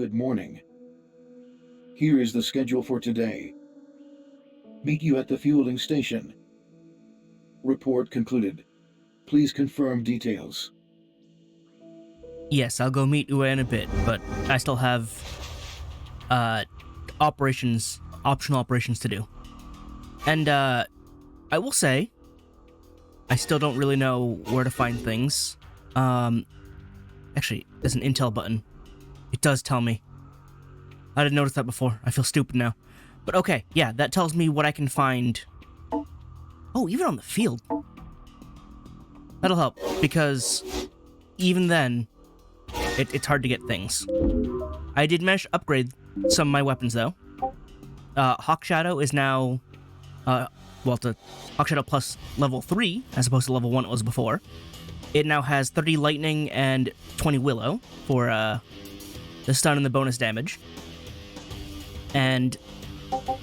Good morning. Here is the schedule for today. Meet you at the fueling station. Report concluded. Please confirm details. Yes, I'll go meet Ue in a bit, but I still have optional operations to do. And I will say, I still don't really know where to find things. Actually, there's an intel button. It does tell me. I didn't notice that before. I feel stupid now. But okay, yeah, that tells me what I can find. Oh, even on the field. That'll help, because even then, it's hard to get things. I did manage to upgrade some of my weapons, though. Hawk Shadow is now, it's a Hawk Shadow plus level 3, as opposed to level 1 it was before. It now has 30 Lightning and 20 Willow for the stun and the bonus damage. And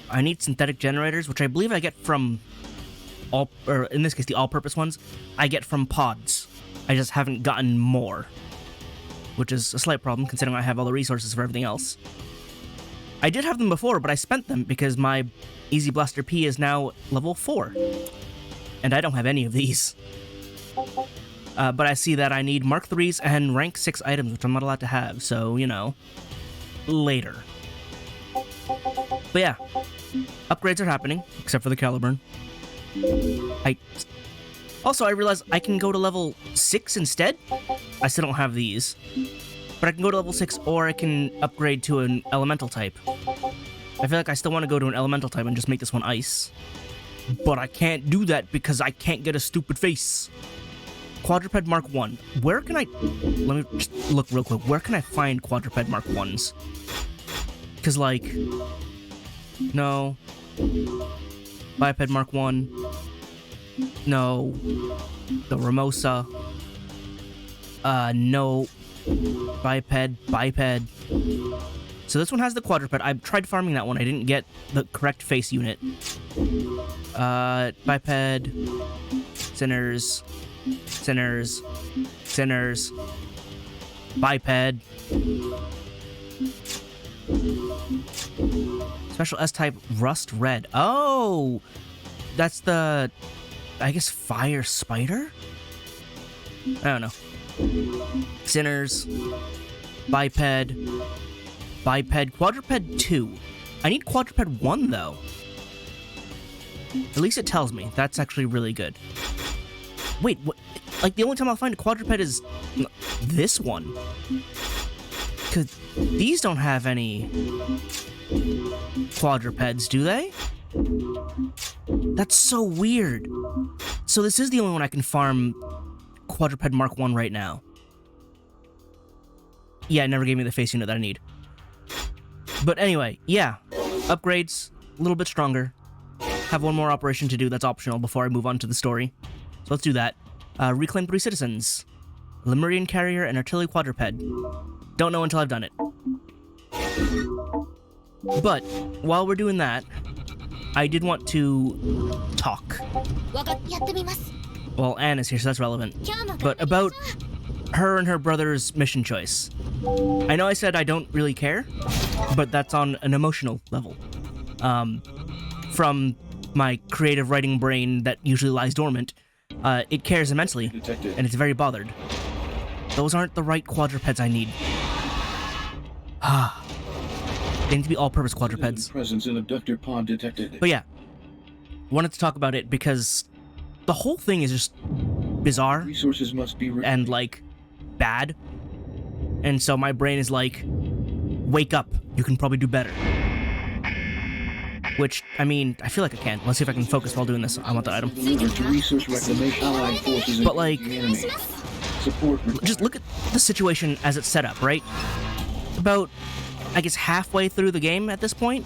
I need synthetic generators, which I believe I get from or in this case, the all-purpose ones, I get from pods. I just haven't gotten more, which is a slight problem considering I have all the resources for everything else. I did have them before, but I spent them because my Easy Blaster P is now level 4, and I don't have any of these. But I see that I need Mark 3s and rank 6 items, which I'm not allowed to have, so, you know, later. But yeah, upgrades are happening, except for the Caliburn. I realized I can go to level 6 instead. I still don't have these. But I can go to level 6, or I can upgrade to an elemental type. I feel like I still want to go to an elemental type and just make this one ice. But I can't do that because I can't get a stupid face. Quadruped Mark 1. Where can I... Let me just look real quick. Where can I find Quadruped Mark 1s? Because, like... No. Biped Mark 1. No. The Ramosa. No. Biped. So this one has the quadruped. I tried farming that one. I didn't get the correct face unit. Biped. Sinners. Biped. Special S-type Rust Red. Oh! That's the... I guess Fire Spider? I don't know. Sinners. Biped. Quadruped 2. I need Quadruped 1, though. At least it tells me. That's actually really good. Wait, what? Like, the only time I'll find a quadruped is this one. Because these don't have any quadrupeds, do they? That's so weird. So this is the only one I can farm Quadruped Mark 1 right now. Yeah, it never gave me the face unit that I need. But anyway, yeah. Upgrades, a little bit stronger. Have one more operation to do that's optional before I move on to the story. So let's do that. Reclaim 3 citizens. Lemurian Carrier and Artillery Quadruped. Don't know until I've done it. But, while we're doing that, I did want to talk. Well, Anne is here, so that's relevant. But about her and her brother's mission choice. I know I said I don't really care, but that's on an emotional level. From my creative writing brain that usually lies dormant, it cares immensely, and it's very bothered. Those aren't the right quadrupeds I need. They need to be all-purpose quadrupeds. Presence in abductor pod detected. But yeah, wanted to talk about it because the whole thing is just bizarre. Resources must be and like bad. And so my brain is like, wake up, you can probably do better. Which, I mean, I feel like I can. Let's see if I can focus while doing this. I want the item. But like, just look at the situation as it's set up, right? About, I guess, halfway through the game at this point,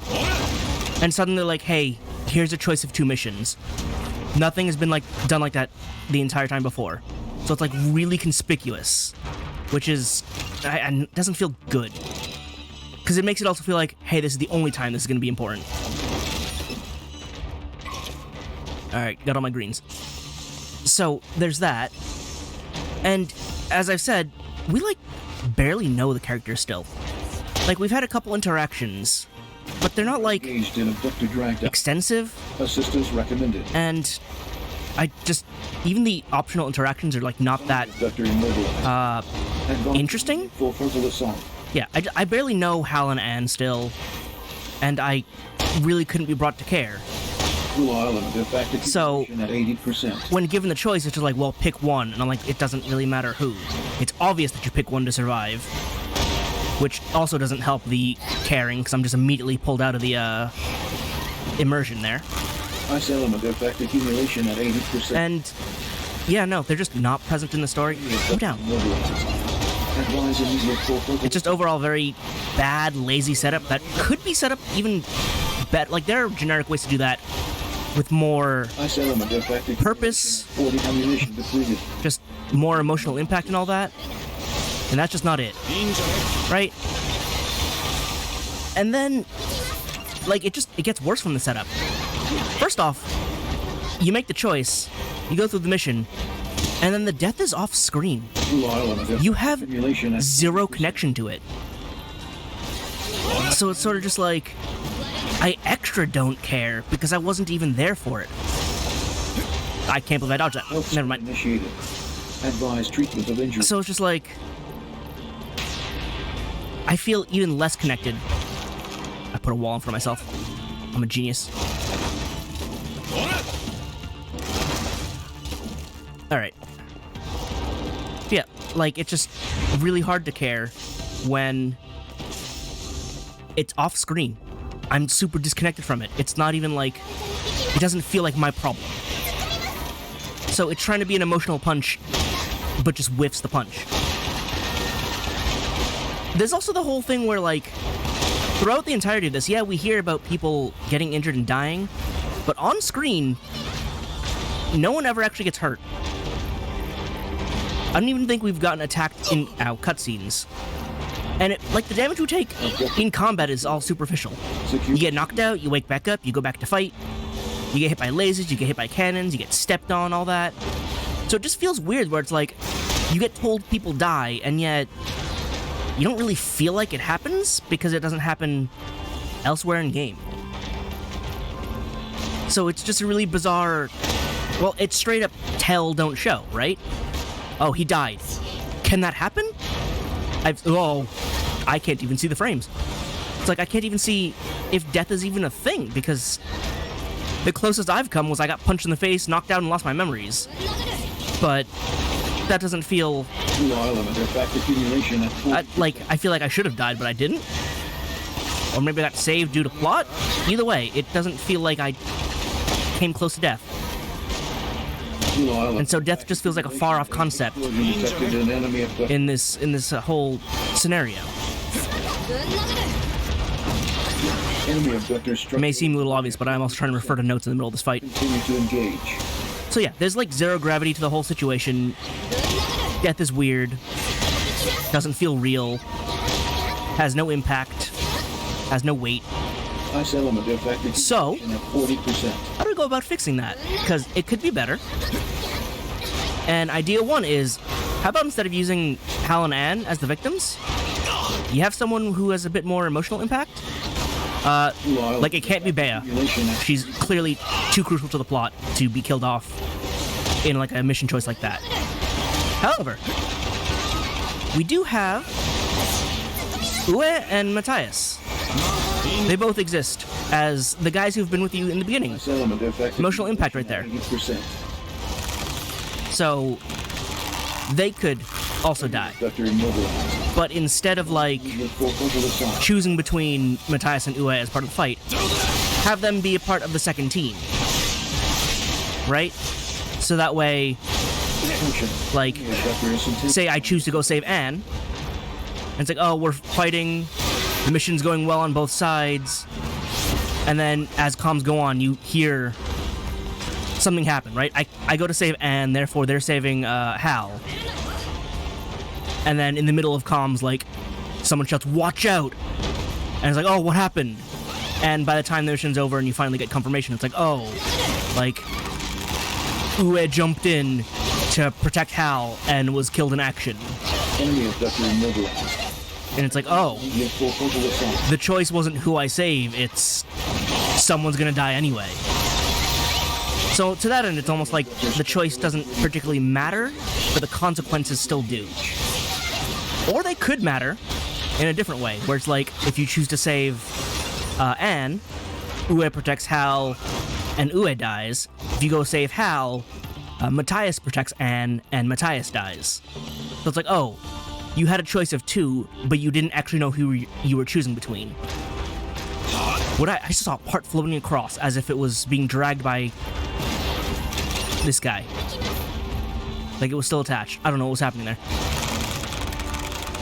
and suddenly like, hey, here's a choice of 2 missions. Nothing has been like done like that the entire time before, so it's like really conspicuous, which is, doesn't feel good, because it makes it also feel like, hey, this is the only time this is going to be important. All right, got all my greens. So there's that, and as I've said, we like barely know the characters still. Like, we've had a couple interactions, but they're not, like, Engaged in abductor dragged out. extensive, Assistance recommended. and I just... Even the optional interactions are, like, not that, Abductor immobilized. interesting? Full frontal assault. Yeah, I barely know Hal and Anne still, and I really couldn't be brought to care. Blue Island effective So- at 80%. When given the choice, it's just like, well, pick one, and I'm like, it doesn't really matter who. It's obvious that you pick one to survive, which also doesn't help the caring, because I'm just immediately pulled out of the, immersion there. Ice element effect accumulation at 80%. And, yeah, no, they're just not present in the story. Go down. Immobilized. Advise immediate full frontal. It's just overall very bad, lazy setup that could be set up even better. Like, there are generic ways to do that with more, Ice element effect accumulation Purpose. at 40 ammunition depleted. just more emotional impact and all that. And that's just not it. Right? And then, like, it gets worse from the setup. First off, you make the choice, you go through the mission, and then the death is off screen. Blue Island effect You have accumulation at zero connection to it. So it's sort of just like, I extra don't care because I wasn't even there for it. I can't believe I dodged that. health Never mind. initiated. Advise treatment of injury. So it's just like, I feel even less connected. I put a wall in front of myself. I'm a genius. Alright. Yeah, like, it's just really hard to care when it's off screen. I'm super disconnected from it. It's not even like, it doesn't feel like my problem. So it's trying to be an emotional punch, but just whiffs the punch. There's also the whole thing where, like, throughout the entirety of this, yeah, we hear about people getting injured and dying, but on screen, no one ever actually gets hurt. I don't even think we've gotten attacked in cutscenes. And like, the damage we take in combat is all superficial. You get knocked out, you wake back up, you go back to fight, you get hit by lasers, you get hit by cannons, you get stepped on, all that. So it just feels weird where it's like, you get told people die, and yet you don't really feel like it happens because it doesn't happen elsewhere in game. So it's just a really bizarre... Well, it's straight up tell, don't show, right? Oh, he died. Can that happen? I can't even see the frames. It's like, I can't even see if death is even a thing, because the closest I've come was I got punched in the face, knocked out, and lost my memories. But that doesn't feel... Blue Island effect accumulation at 40%. I feel like I should have died, but I didn't. Or maybe I got saved due to plot. Either way, it doesn't feel like I came close to death. Blue Island And so death just feels like a far-off concept detected an enemy abductor. in this whole scenario. Enemy abductor struck. It may seem a little obvious, but I'm also trying to refer to notes in the middle of this fight. Continue to engage. So yeah, there's like zero gravity to the whole situation. Death is weird. Doesn't feel real. Has no impact. Has no weight. Ice element effect So, accumulation at 40%. how do we go about fixing that? Because it could be better. And idea one is, how about instead of using Hal and Anne as the victims, you have someone who has a bit more emotional impact? Blue Island Like, it can't be Bea. accumulation at She's clearly too crucial to the plot to be killed off in like a mission choice like that. However, we do have Ue and Matthias. They both exist as the guys who've been with you in the beginning. Ice element effect Emotional impact right there. 80%. So they could also die. Abductor immobilized. But instead of like With full frontal assault. choosing between Matthias and Ue as part of the fight, have them be a part of the second team. Right? So that way, Attention. like, Abductor is intensive. say I choose to go save Anne, and it's like, oh, we're fighting, the mission's going well on both sides, and then as comms go on, you hear something happen, right? I go to save Anne, therefore they're saving Hal. And then in the middle of comms, like, someone shouts, "Watch out!" And it's like, oh, what happened? And by the time the mission's over and you finally get confirmation, it's like, oh, like, Ue jumped in to protect Hal and was killed in action. Enemy abductor immobilized. And it's like, oh, the choice wasn't who I save, it's someone's gonna die anyway. So to that end, it's almost like the choice doesn't particularly matter, but the consequences still do. Or they could matter in a different way, where it's like, if you choose to save Anne, Ue protects Hal, and Ue dies. If you go save Hal, Matthias protects Anne, and Matthias dies. So it's like, oh, you had a choice of two, but you didn't actually know who you were choosing between. What I just saw a part floating across as if it was being dragged by this guy. Like it was still attached. I don't know what was happening there.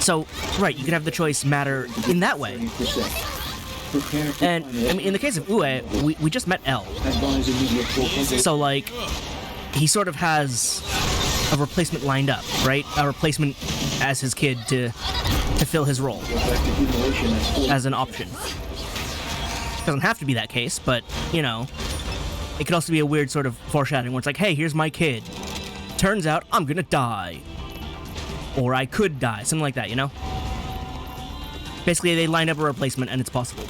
So, right, you can have the choice matter in that way. And, I mean, in the case of Ue, we just met L. So, like, he sort of has a replacement lined up, right? A replacement as his kid to fill his role as an option. Doesn't have to be that case, but, you know, it could also be a weird sort of foreshadowing where it's like, hey, here's my kid. Turns out I'm gonna die. Or I could die, something like that, you know? Basically, they line up a replacement and it's possible.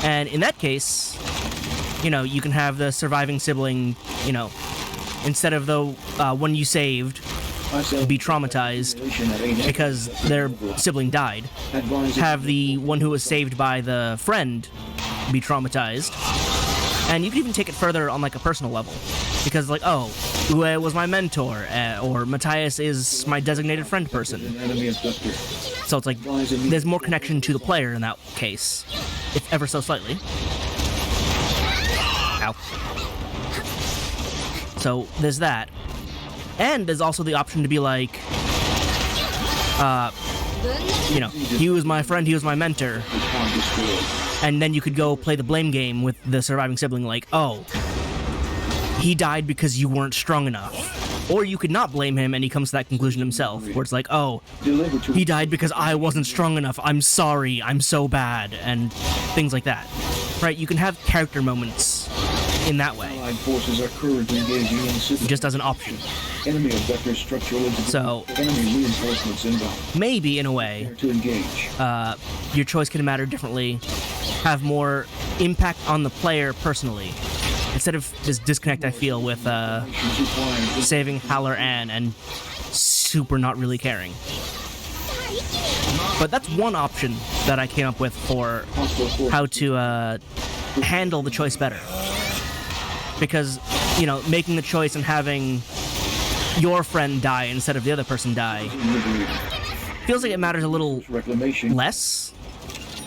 And in that case, you know, you can have the surviving sibling, you know, instead of the one you saved be traumatized because their sibling died, have the one who was saved by the friend be traumatized. And you can even take it further on like a personal level, because like, oh, Ue was my mentor, or Matthias is my designated friend person. So it's like, there's more connection to the player in that case, if ever so slightly. Ow. So there's that. And there's also the option to be like, you know, he was my friend, he was my mentor. And then you could go play the blame game with the surviving sibling, like, oh, he died because you weren't strong enough. Or you could not blame him and he comes to that conclusion himself, where it's like, oh, he died because I wasn't strong enough, I'm sorry, I'm so bad, and things like that. Right, you can have character moments in that way. Forces are currently engaging in just as an option. Enemy vector structural so, enemy reinforcements inbound. Maybe, in a way, to engage. Your choice can matter differently, have more impact on the player personally. Instead of this disconnect I feel with saving Hal or Anne and super not really caring. But that's one option that I came up with for how to handle the choice better. Because, you know, making the choice and having your friend die instead of the other person die feels like it matters a little less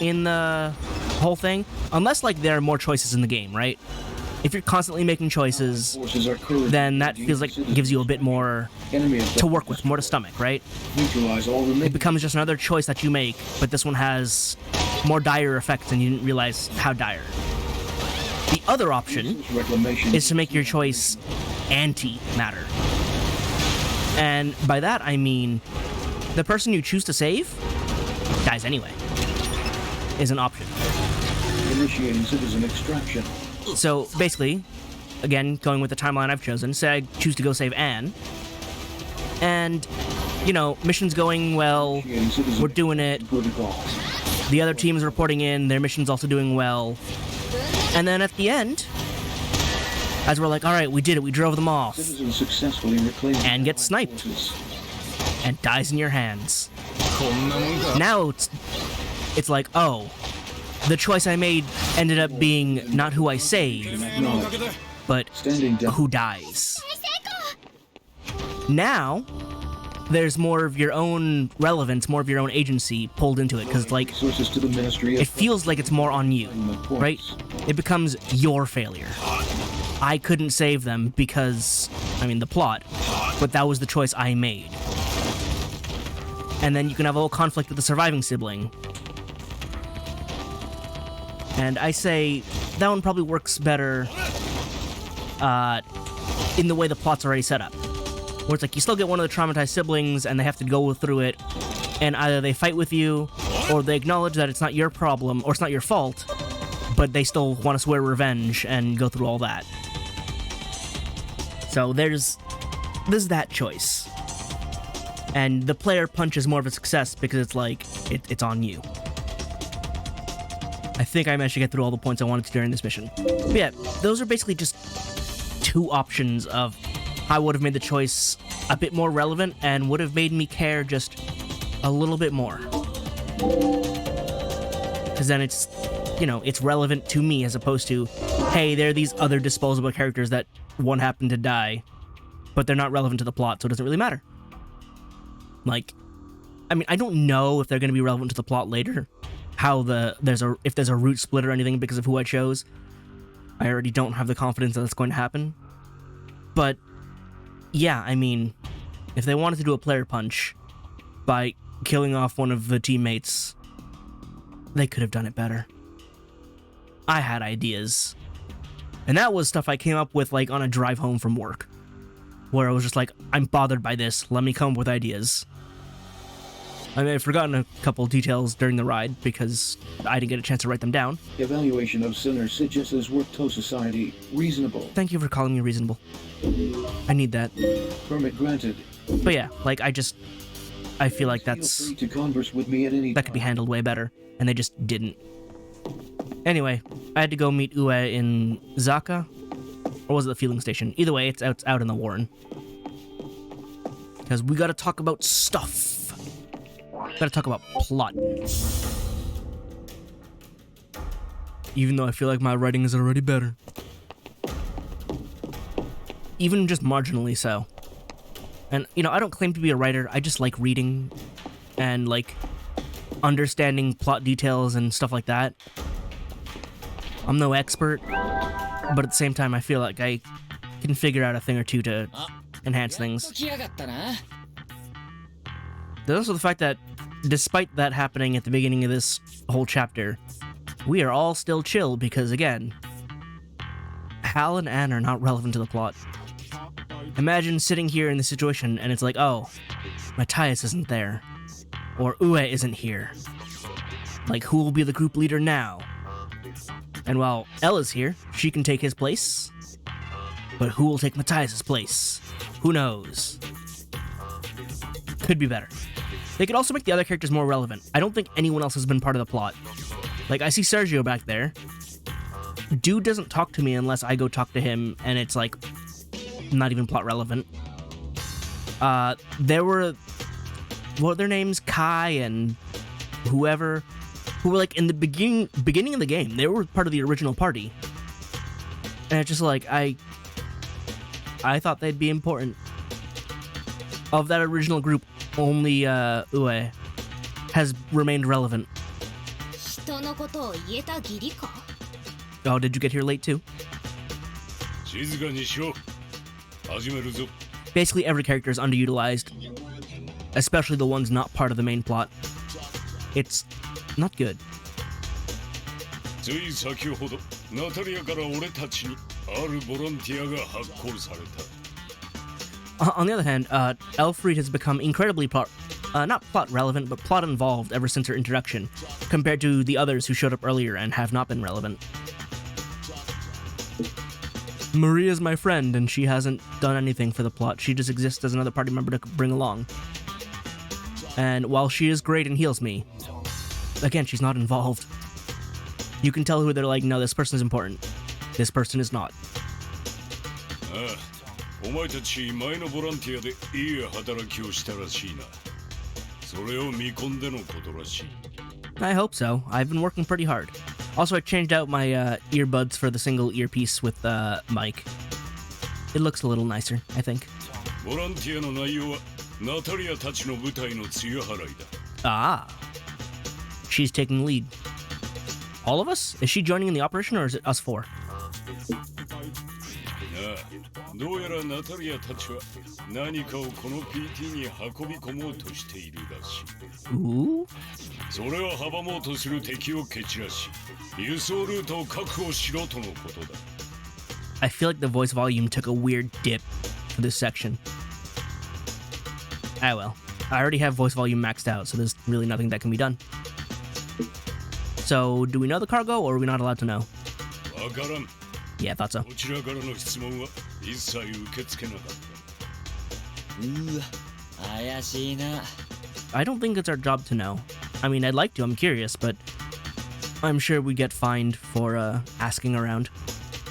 in the whole thing. Unless, like, there are more choices in the game, right? If you're constantly making choices, then that feels like it gives you a bit more to work with, more to stomach, right? It becomes just another choice that you make, but this one has more dire effects and you didn't realize how dire. The other option is to make your choice anti-matter. And by that I mean the person you choose to save dies anyway, is an option. Initiating citizen extraction. So basically, again, going with the timeline I've chosen, say I choose to go save Anne, and, you know, mission's going well, we're doing it, the other team's reporting in, their mission's also doing well, and then at the end, as we're like, alright, we did it, we drove them off, Anne gets sniped, and dies in your hands. Now it's like, oh, the choice I made ended up being not who I saved, but who dies. Now, there's more of your own relevance, more of your own agency pulled into it, because it's like, it feels like it's more on you, right? It becomes your failure. I couldn't save them because, I mean, the plot, but that was the choice I made. And then you can have a little conflict with the surviving sibling. And I say that one probably works better in the way the plot's already set up. Where it's like you still get one of the traumatized siblings and they have to go through it, and either they fight with you, or they acknowledge that it's not your problem, or it's not your fault, but they still want to swear revenge and go through all that. So there's that choice. And the player punch is more of a success because it's like, it's on you. I think I managed to get through all the points I wanted to during this mission. But yeah, those are basically just two options of how I would have made the choice a bit more relevant and would have made me care just a little bit more. Because then it's, you know, it's relevant to me as opposed to, hey, there are these other disposable characters that one happened to die, but they're not relevant to the plot, so it doesn't really matter. Like, I mean, I don't know if they're going to be relevant to the plot later, if there's a route split or anything because of who I chose. I already don't have the confidence that it's going to happen. But, yeah, I mean, if they wanted to do a player punch by killing off one of the teammates, they could have done it better. I had ideas. And that was stuff I came up with, like, on a drive home from work, where I was just like, I'm bothered by this, let me come up with ideas. I mean, I've forgotten a couple details during the ride because I didn't get a chance to write them down. Evaluation of Sinner Sigis' work to society. Reasonable. Thank you for calling me reasonable. I need that. Permit granted. But yeah, like, I feel like Feel free to converse with me at any that could be handled way better, and they just didn't. Anyway, I had to go meet Ue in Zaka, or was it the fueling station? Either way, it's out in the Warren. Because we gotta talk about stuff. Gotta talk about plot. Even though I feel like my writing is already better. Even just marginally so. And, you know, I don't claim to be a writer, I just like reading and, like, understanding plot details and stuff like that. I'm no expert, but at the same time, I feel like I can figure out a thing or two to enhance things. There's also the fact that, despite that happening at the beginning of this whole chapter, we are all still chill because, again, Hal and Anne are not relevant to the plot. Imagine sitting here in this situation and it's like, oh, Matthias isn't there, or Ue isn't here. Like, who will be the group leader now? And while Ella's here, she can take his place, but who will take Matthias's place? Who knows? Could be better. They could also make the other characters more relevant. I don't think anyone else has been part of the plot. Like, I see Sergio back there. Dude doesn't talk to me unless I go talk to him, and it's, like, not even plot relevant. There were... what were their names? Kai and whoever, who were, like, in the beginning of the game. They were part of the original party. And it's just like, I thought they'd be important. Of that original group, only Ue has remained relevant. Oh, did you get here late too? Basically every character is underutilized, especially the ones not part of the main plot. It's not good. On the other hand, Elfried has become incredibly not plot relevant, but plot involved ever since her introduction, compared to the others who showed up earlier and have not been relevant. Maria's my friend, and she hasn't done anything for the plot. She just exists as another party member to bring along. And while she is great and heals me, again, she's not involved. You can tell who they're like, no, this person is important. This person is not. I hope so. I've been working pretty hard. Also, I changed out my earbuds for the single earpiece with the mic. It looks a little nicer, I think. Ah. She's taking lead. All of us? Is she joining in the operation, or is it us four? Ooh. I feel like the voice volume took a weird dip for this section. Ah well. I already have voice volume maxed out, so there's really nothing that can be done. So, do we know the cargo, or are we not allowed to know? Yeah, I thought so. 怪しいな。 I don't think it's our job to know. I mean, I'd like to, I'm curious, but I'm sure we get fined for asking around.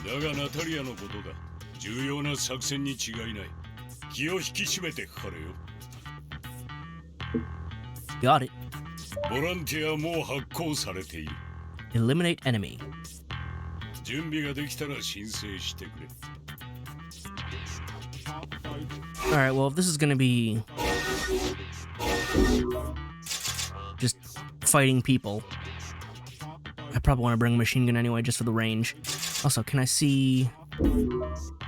だがナタリアのことだ。重要な作戦に違いない。気を引き締めてかかれよ。 Got it. ボランティアも発行されている。 Eliminate enemy. 準備ができたら申請してくれ。 Alright, well, if this is gonna be just fighting people, I probably want to bring a machine gun anyway, just for the range. Also, can I see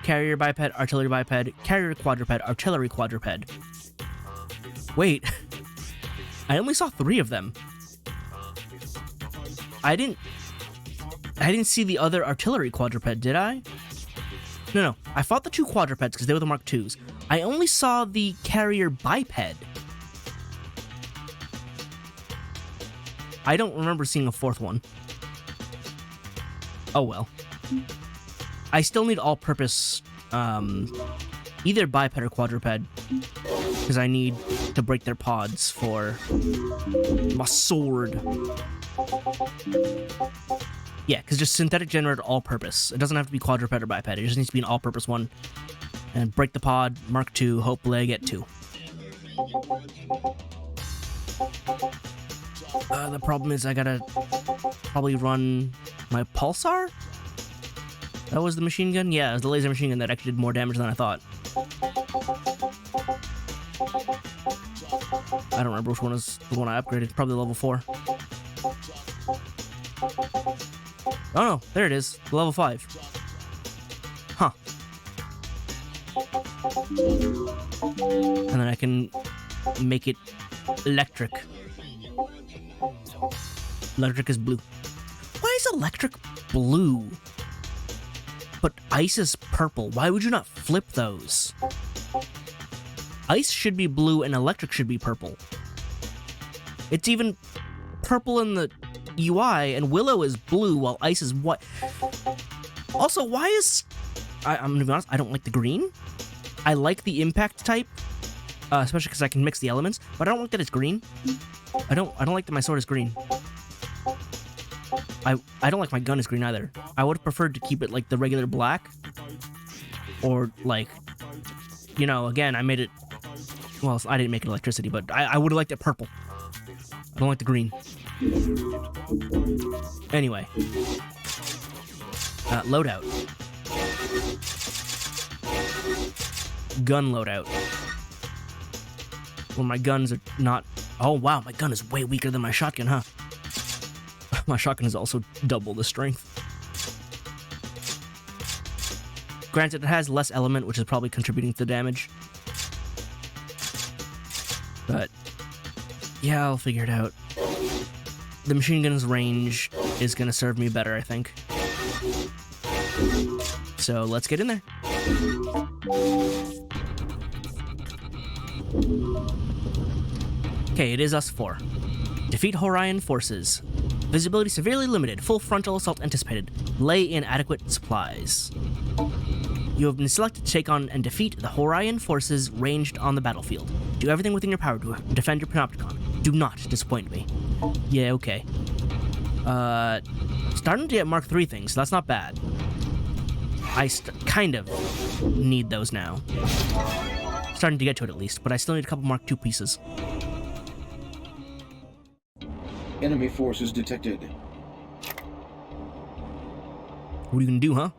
carrier biped, artillery biped, carrier quadruped, artillery quadruped? Wait, I only saw 3 of them. I didn't see the other artillery quadruped, did I? No, I fought the 2 quadrupeds because they were the Mark IIs. I only saw the carrier biped. I don't remember seeing a 4th one. Oh well. I still need all-purpose, either biped or quadruped, because I need to break their pods for my sword. Yeah, because just synthetic generator all-purpose. It doesn't have to be quadruped or biped. It just needs to be an all-purpose one. And break the pod, Mark II, hopefully I get 2. The problem is I gotta probably run my pulsar? That was the machine gun? Yeah, it was the laser machine gun that actually did more damage than I thought. I don't remember which one is the one I upgraded. Probably level 4. Oh no, there it is. Level 5. Huh. And then I can make it electric. Electric is blue. Why is electric blue? But ice is purple. Why would you not flip those? Ice should be blue and electric should be purple. It's even purple in the UI, and Willow is blue while Ice is white. Also, why is... I'm gonna be honest, I don't like the green. I like the impact type, especially because I can mix the elements, but I don't like that it's green. I don't like that my sword is green. I don't like my gun is green either. I would have preferred to keep it like the regular black. Or like, you know, again, I made it... Well, I didn't make it electricity, but I would have liked it purple. I don't like the green. Anyway. Loadout. Gun loadout. Well, my guns are not... Oh, wow, my gun is way weaker than my shotgun, huh? My shotgun is also double the strength. Granted, it has less element, which is probably contributing to the damage. But, yeah, I'll figure it out. The machine gun's range is gonna serve me better, I think. So, let's get in there. Okay, it is us 4. Defeat Horion forces. Visibility severely limited. Full frontal assault anticipated. Lay in adequate supplies. You have been selected to take on and defeat the Horion forces ranged on the battlefield. Do everything within your power to defend your Panopticon. Do not disappoint me. Yeah, okay. Starting to get Mark III things, so that's not bad. I kind of need those now. Starting to get to it at least, but I still need a couple Mark II pieces. Enemy forces detected. What are you gonna do, huh?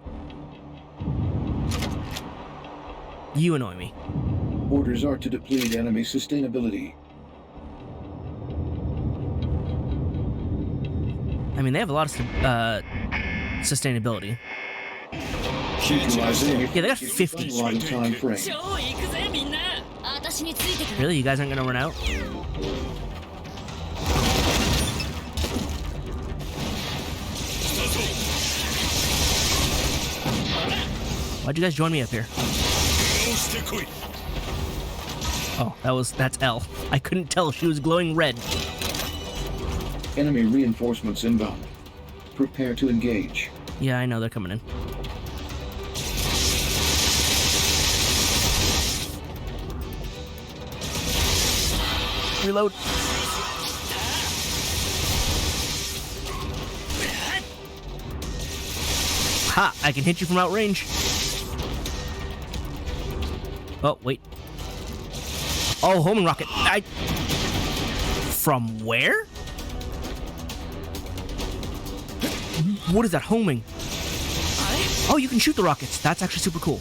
You annoy me. Orders are to deplete enemy sustainability. I mean, they have a lot of sustainability. Utilize enemy Yeah, they got forces 50. in line time frame. 私についてくる。 Really? You guys aren't gonna run out? Why'd you guys join me up here? Oh, that's L. I couldn't tell. She was glowing red. Enemy reinforcements inbound. Prepare to engage. Yeah, I know they're coming in. Reload. Ha! I can hit you from outrange. Oh, wait. Oh, homing rocket. From where? What is that homing? Oh, you can shoot the rockets. That's actually super cool.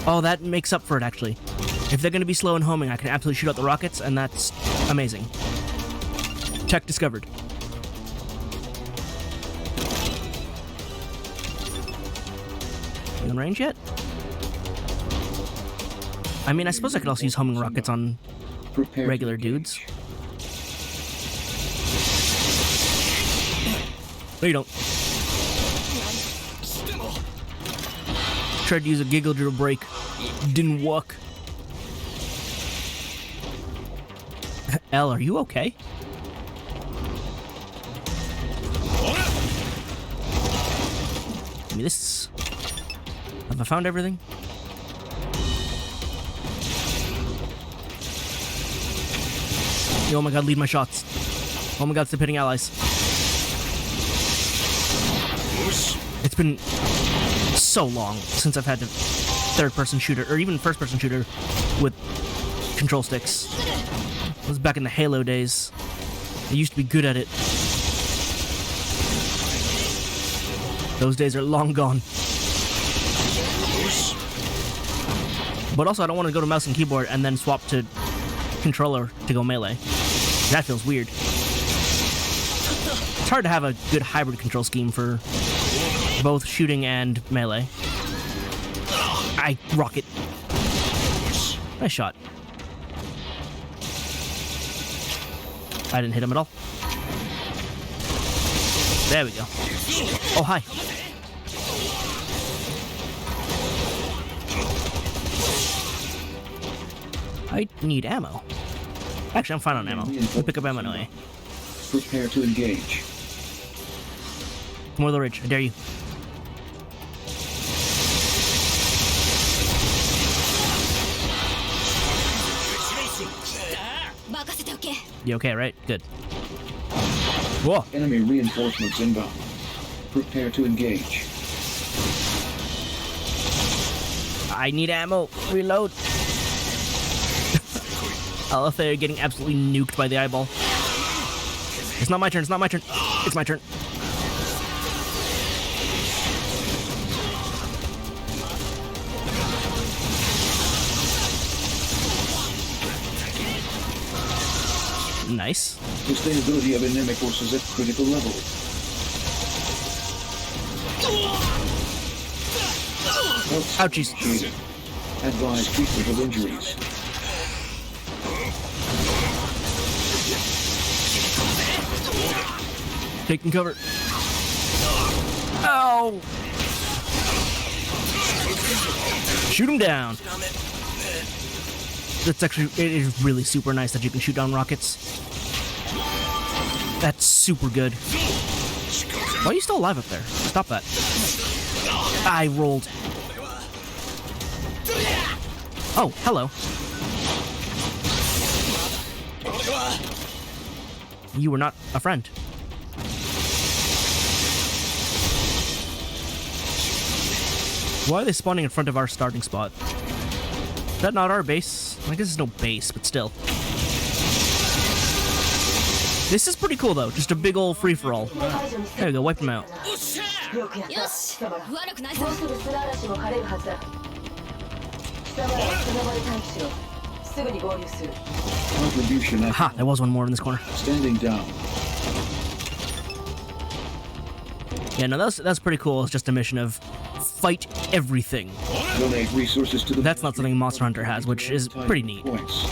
Oh, that makes up for it, actually. If they're going to be slow and homing, I can absolutely shoot out the rockets, and that's amazing. Tech discovered. You in range yet? I mean, I suppose I could also use homing rockets on Prepare regular to engage. dudes. No, you don't. Tried to use a giggle drill break. Didn't work. L, are you okay? Give me this. Have I found everything? Oh my god, lead my shots. Oh my god, stop hitting allies. It's been so long since I've had a third-person shooter, or even first-person shooter, with control sticks. It was back in the Halo days. I used to be good at it. Those days are long gone. But also, I don't want to go to mouse and keyboard and then swap to controller to go melee. That feels weird. It's hard to have a good hybrid control scheme for both shooting and melee. I rocket. Nice shot. I didn't hit him at all. There we go. Oh, hi. I need ammo. Actually, I'm fine on ammo. We'll pick up ammo anyway. Prepare to engage. More of the ridge. I dare you. You okay, right? Good. Whoa. Enemy reinforcements inbound. Prepare to engage. I need ammo. Reload. I love they're getting absolutely nuked by the eyeball. It's not my turn. It's not my turn. It's my turn. Nice. Sustainability of enemy forces at critical level. Ouchies. Advise treatment of injuries. Taking cover. Ow! Shoot him down. That's actually, it is really super nice that you can shoot down rockets. That's super good. Why are you still alive up there? Stop that. I rolled. Oh, hello. You were not a friend. Why are they spawning in front of our starting spot? Is that not our base? I guess it's no base, but still. This is pretty cool, though. Just a big old free-for-all. There we go, wipe them out. Contribution at Aha, there was one more in this corner. standing down. Yeah, no, that's pretty cool. It's just a mission of fight everything. Donate resources to the That's not something Monster Hunter has, which is pretty neat. Points.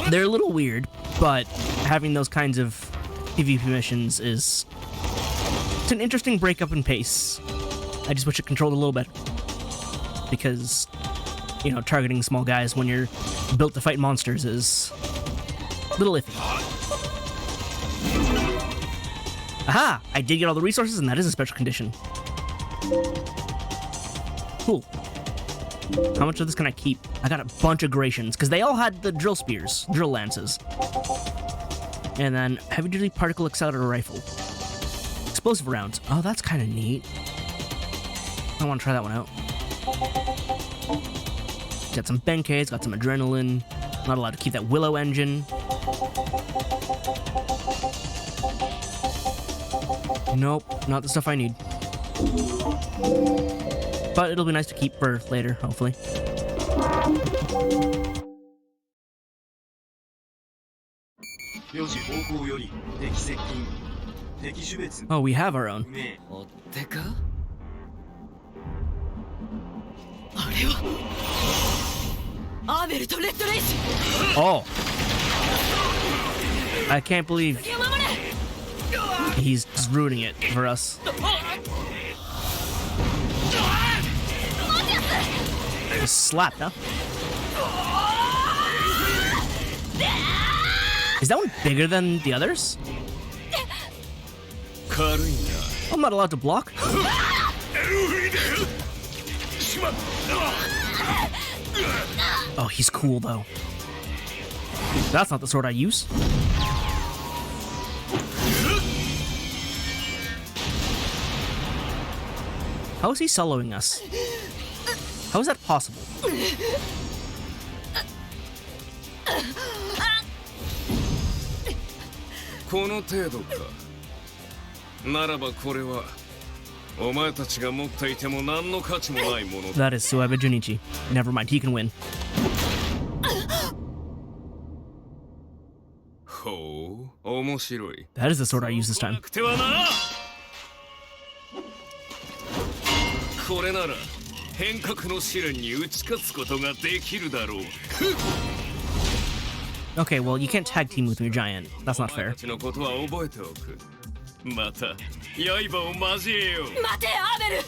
They're a little weird, but having those kinds of PvP missions is... It's an interesting breakup in pace. I just wish it controlled a little bit. Because, you know, targeting small guys when you're built to fight monsters is a little iffy. Aha! I did get all the resources, and that is a special condition. Cool. How much of this can I keep? I got a bunch of Gratians, because they all had the drill spears, drill lances. And then heavy duty particle accelerator rifle. Explosive rounds. Oh, that's kind of neat. I want to try that one out. Got some Benkei's, got some adrenaline. Not allowed to keep that Willow engine. Nope, not the stuff I need. But it'll be nice to keep for later, hopefully. Oh, we have our own. Oh. I can't believe he's just ruining it for us. Just slapped, huh? Is that one bigger than the others? I'm not allowed to block. Oh, he's cool though. That's not the sword I use. How is he soloing us? How is that possible? That is Suebe Junichi. Never mind, he can win. That is the sword I use this time. Okay, well, you can't tag team with your giant. That's not fair. また刃を交えよう。待てアーベル、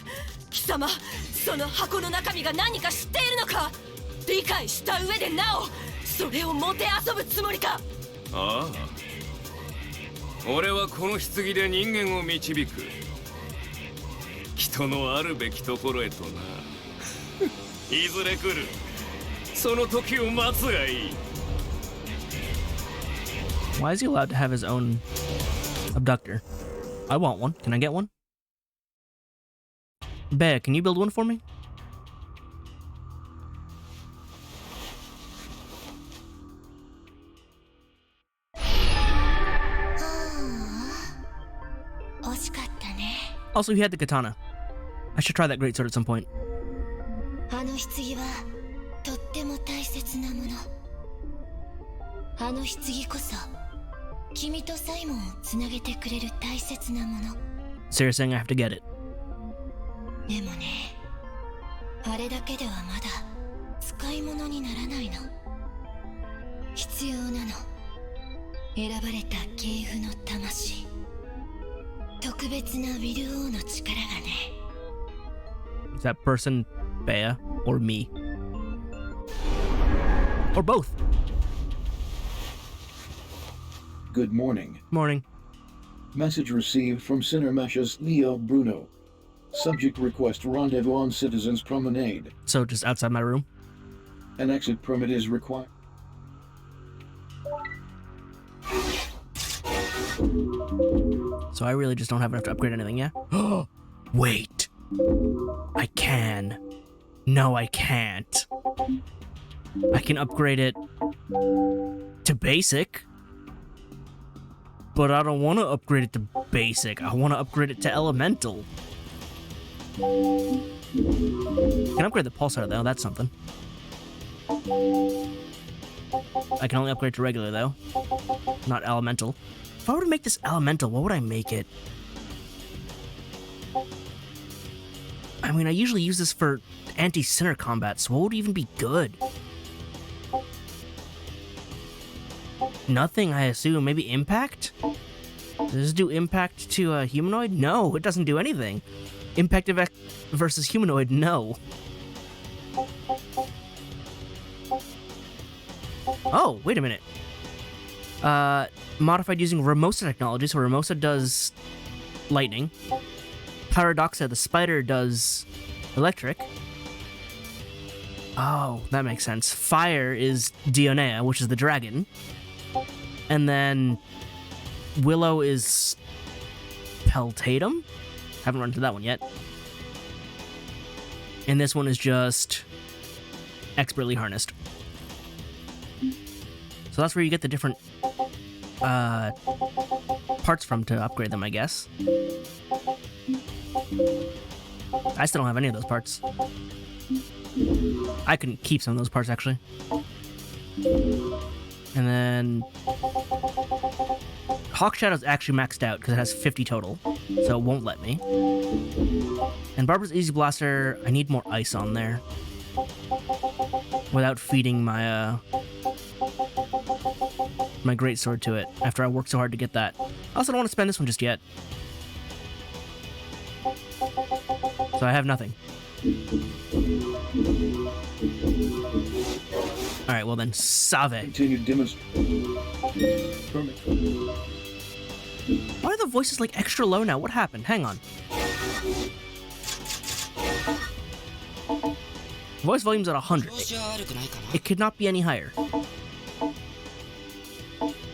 貴様その箱の中身が何か知っているのか。理解した上でなおそれをもてあそぶつもりか。ああ、俺はこの棺で人間を導く。人のあるべきところへとな。いずれ来る。その時を待つがいい。 Why is he allowed to have his own abductor? I want one. Can I get one? Bear, can you build one for me? Also, he had the katana. I should try that greatsword at some point. あの棺はとっても大切なもの。あの棺こそ君とサイモンをつなげてくれる大切なもの。 So you're saying I have to get it? でもね、あれだけではまだ使い物にならないの。必要なの。選ばれた系譜の魂。特別なウィル王の力がね。 Is that person Bea or me? Or both? Good morning. Morning. Message received from Cinemash's Leo Bruno. Subject request rendezvous on Citizens Promenade. So just outside my room? An exit permit is required. So I really just don't have enough to upgrade anything, yeah? Wait. I can. No, I can't. I can upgrade it to basic. But I don't want to upgrade it to basic. I want to upgrade it to elemental. I can upgrade the pulsar though, that's something. I can only upgrade to regular though, not elemental. If I were to make this elemental, what would I make it? I mean, I usually use this for anti-sinner combat, so what would even be good? Nothing, I assume. Maybe impact? Does this do impact to a humanoid? No, it doesn't do anything. Impact versus humanoid, no. Oh, wait a minute. Modified using Ramosa technology, so Ramosa does lightning. Paradoxa, the spider, does electric. Oh, that makes sense. Fire is Dionea, which is the dragon. And then Willow is Peltatum? Haven't run into that one yet. And this one is just expertly harnessed. So that's where you get the different parts from to upgrade them, I guess. I still don't have any of those parts. I can keep some of those parts, actually. And then Hawk Shadow's actually maxed out because it has 50 total, so it won't let me. And Barbara's Easy Blaster, I need more ice on there without feeding my my greatsword to it after I worked so hard to get that. I also don't want to spend this one just yet. So I have nothing. Alright, well then, Save. Continue demonstration. Why are the voices like extra low now? What happened? Hang on. Voice volume's at 100. It could not be any higher.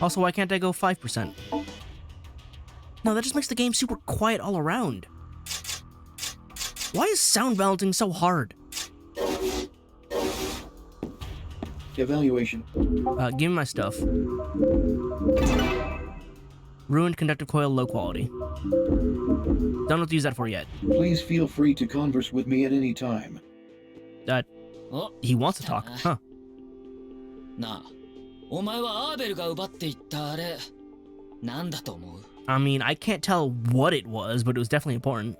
Also, why can't I go 5%? No, that just makes the game super quiet all around. Why is sound balancing so hard? Evaluation. Give me my stuff. Ruined conductive coil, low quality. Don't know what to use that for yet. Please feel free to converse with me at any time. He wants to talk, huh? なあ、お前はアーベルが奪っていったあれ、なんだと思う？ I mean, I can't tell what it was, but it was definitely important.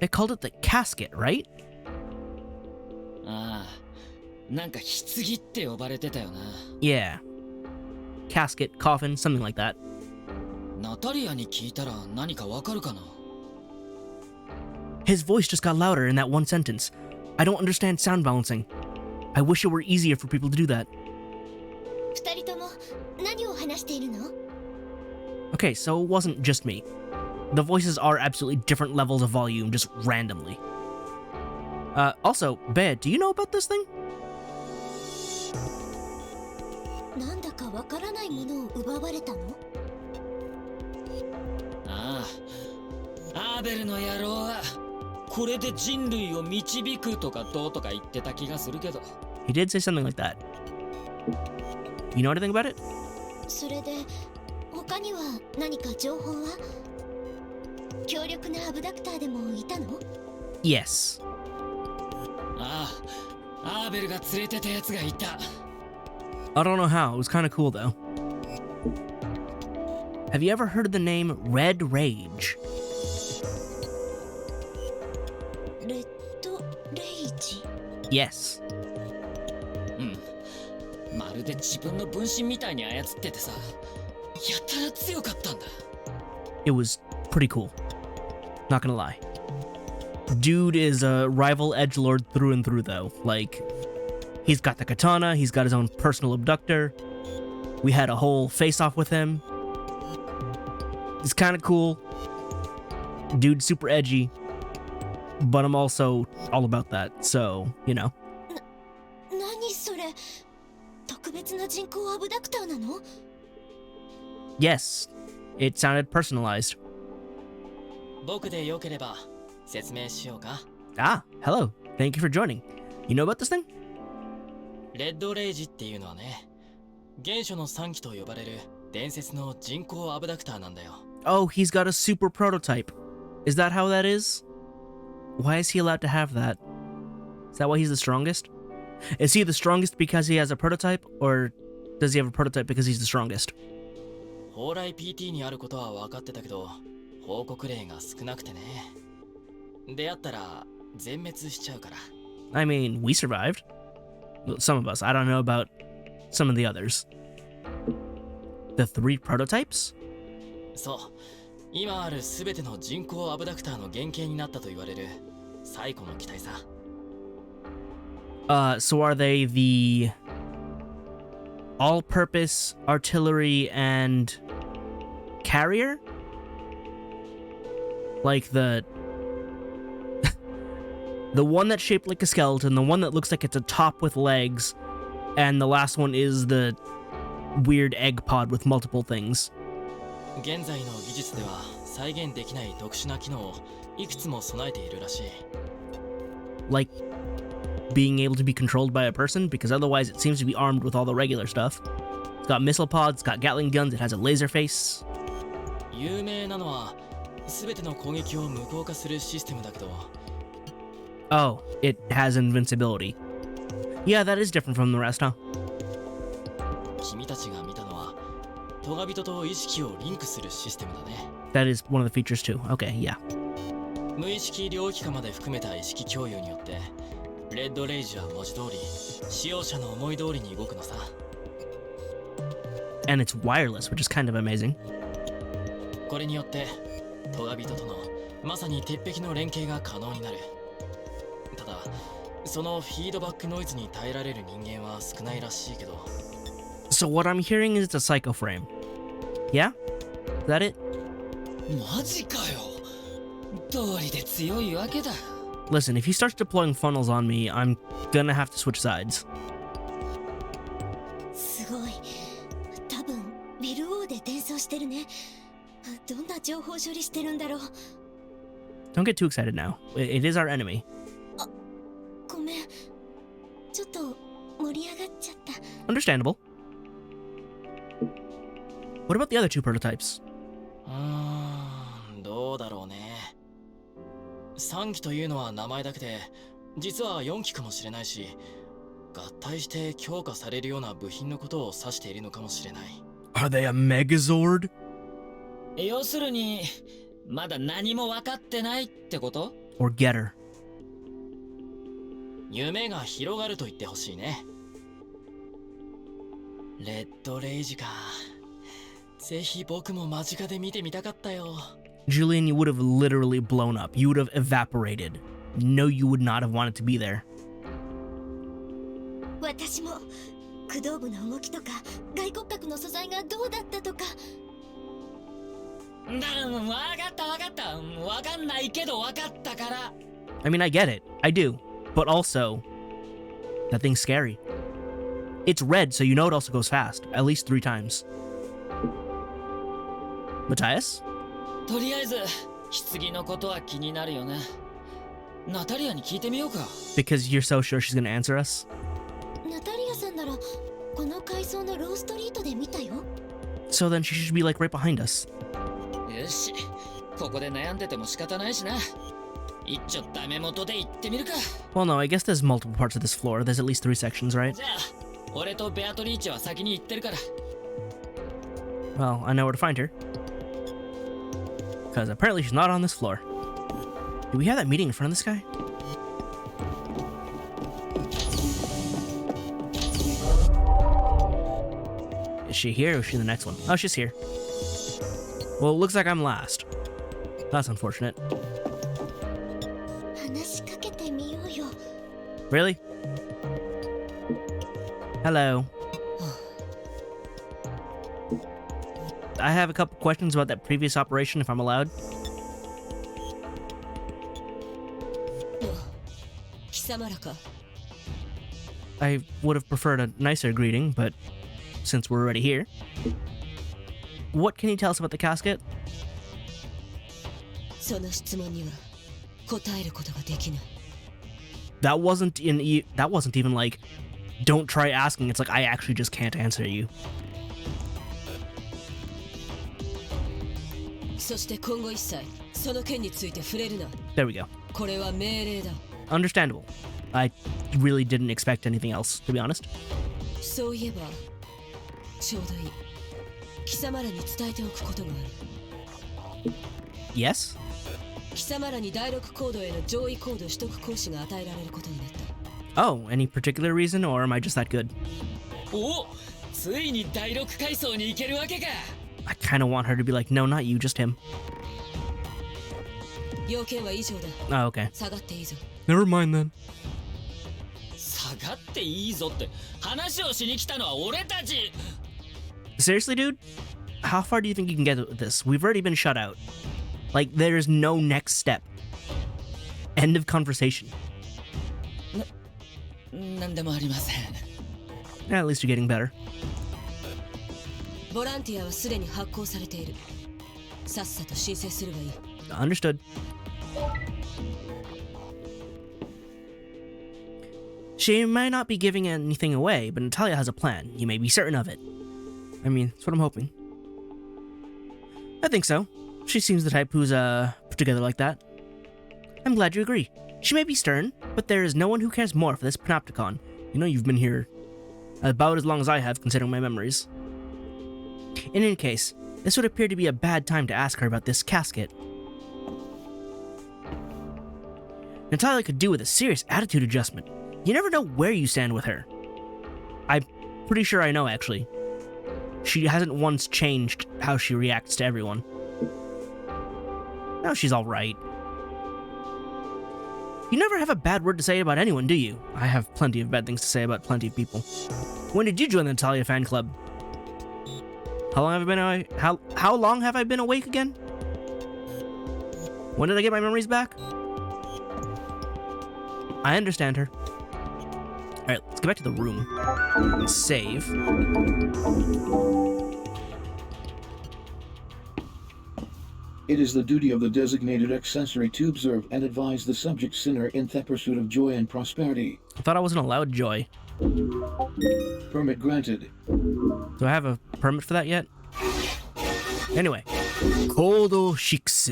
They called it the casket, right? ああ、なんか棺って呼ばれてたよな。Yeah. Casket, coffin, something like that. ナタリアに聞いたら何かわかるかな？ His voice just got louder in that one sentence. I don't understand sound balancing. I wish it were easier for people to do that. 二人とも何を話しているの？ Okay, so it wasn't just me. The voices are absolutely different levels of volume, just randomly. Also, Bed, do you know about this thing? なんだかわからないものを奪われたの？ああ、アーベルの野郎はこれで人類を導くとかどうとか言ってた気がするけど。 He did say something like that. You know anything about it? それで他には何か情報は？強力なアブダクターでもいたの？ Yes. ああ、アーベルが連れてたやつがいた。 I don't know how. It was kind of cool, though. Have you ever heard of the name Red Rage? レッドレイジ？ Yes. うん。まるで自分の分身みたいに操っててさ、やたら強かったんだ。 It was pretty cool. Not gonna lie. Dude is a rival edgelord through and through, though. Like, he's got the katana, he's got his own personal abductor. We had a whole face-off with him. It's kind of cool. Dude's super edgy. But I'm also all about that, so, you know. 何それ？特別な人工アブダクターなの？ Yes, it sounded personalized. 僕でよければ説明しようか。 Ah, hello. Thank you for joining. You know about this thing? レッドレイジっていうのはね、原初の3機と呼ばれる伝説の人工アブダクターなんだよ。 Oh, he's got a super prototype. Is that how that is? Why is he allowed to have that? Is that why he's the strongest? Is he the strongest because he has a prototype, or does he have a prototype because he's the strongest? 蓬莱 PT にあることは分かってたけど、報告例が少なくてね。出会ったら全滅しちゃうから。 I mean, we survived. Well, some of us. I don't know about some of the others. The 3 prototypes? そう。今あるすべての人工アブダクターの原型になったと言われる最古の機体さ。So are they the all-purpose artillery and carrier? Like the The one that's shaped like a skeleton, the one that looks like it's a top with legs, and the last one is the weird egg pod with multiple things. 現在の技術では再現できない特殊な機能をいくつも備えているらしい。 Like being able to be controlled by a person, because otherwise it seems to be armed with all the regular stuff. It's got missile pods, it's got Gatling guns, it has a laser face. 有名なのは全ての攻撃を無効化するシステムだけど。 Oh, it has invincibility. Yeah, that is different from the rest, huh? 君たちが見たのはトガ人と意識をリンクするシステムだね。 That is one of the features too. Okay, yeah. 無意識領域化まで含めた意識共有によってレッドレイジは文字通り使用者の思い通りに動くのさ。 And it's wireless, which is kind of amazing. これによってトガ人とのまさに鉄壁の連携が可能になる。ただそのフィードバックノイズに耐えられる人間は少ないらしいけど。 So what I'm hearing is it's a psycho frame. Yeah? Is that it? マジかよ。道理で強いわけだ。 Listen, if he starts deploying funnels on me, I'm gonna have to switch sides. すごい。多分ビル王で伝送してるね。どんな情報処理してるんだろう。 Don't get too excited now. It is our enemy. ごめん。ちょっと盛り上がっちゃった。 Understandable. What about the other two prototypes? どうだろうね。3機というのは名前だけで実は4機かもしれないし、合体して強化されるような部品のことを指しているのかもしれない。 Are they a Megazord? 要するにまだ何も分かってないってこと？ Or Getter? 夢が広がると言ってほしいね。レッドレイジか。ぜひ僕も間近で見てみたかったよ。 Julian, you would have literally blown up. You would have evaporated. No, you would not have wanted to be there. 私も駆動部の動きとか外骨格の素材がどうだったとか。分かった分かんないけど分かったから。 I mean, I get it. I do. But also, that thing's scary. It's red, so you know it also goes fast. At least 3 times. Matthias? とりあえず棺のことは気になるよね。ナタリアに聞いてみようか。 Because you're so sure she's gonna answer us? ナタリアさんならこの階層のローストリートで見たよ。 So then she should be like right behind us. よし、ここで悩んでても仕方ないしな。一丁ダメ元で行ってみるか。 Well, no, I guess there's multiple parts of this floor. There's at least 3 sections, right? じゃあ、俺とベアトリーチェは先に行ってるから。 Well, I know where to find her. Because apparently she's not on this floor. Do we have that meeting in front of this guy? Is she here or is she the next one? Oh, she's here. Well, it looks like I'm last. That's unfortunate. 話しかけてみようよ。 Really? Hello. I have a couple questions about that previous operation, if I'm allowed. 貴様らか。 I would have preferred a nicer greeting, but since we're already here. What can you tell us about the casket? その質問には答えることができない。 That wasn't even like, don't try asking. It's like, I actually just can't answer you. そして今後一切その件について触れるな。 There we go. これは命令だ。 Understandable. I really didn't expect anything else, to be honest. そういえばちょうどいい。貴様らに伝えておくことがある。 Yes? 貴様らに第6コードへの上位コード取得講師が与えられることになった。 Oh, any particular reason, or am I just that good? お、ついに第6階層に行けるわけか。 I kind of want her to be like, no, not you, just him. 要件は以上だ。 Oh, okay. 下がっていいぞ。 Never mind then. 下がっていいぞって話をしに来たのは俺たち。 Seriously, dude? How far do you think you can get with this? We've already been shut out. Like, there's no next step. End of conversation. なんでもありません。 At least you're getting better. ボランティアはすでに発行されている。さっさと申請するがいい。 Understood. She might not be giving anything away, but Natalia has a plan. You may be certain of it. I mean, that's what I'm hoping. I think so. She seems the type who's, put together like that. I'm glad you agree. She may be stern, but there is no one who cares more for this panopticon. You know you've been here about as long as I have, considering my memories. In any case, this would appear to be a bad time to ask her about this casket. Natalia could do with a serious attitude adjustment. You never know where you stand with her. I'm pretty sure I know, actually. She hasn't once changed how she reacts to everyone. Now she's alright. You never have a bad word to say about anyone, do you? I have plenty of bad things to say about plenty of people. When did you join the Natalia fan club? How long have I been away? How long have I been awake again? When did I get my memories back? I understand her. Alright, let's go back to the room. And save. It is the duty of the designated accessory to observe and advise the subject sinner in the pursuit of joy and prosperity. I thought I wasn't allowed joy. Permit granted. Do I have a permit for that yet? Anyway. Kodo 6.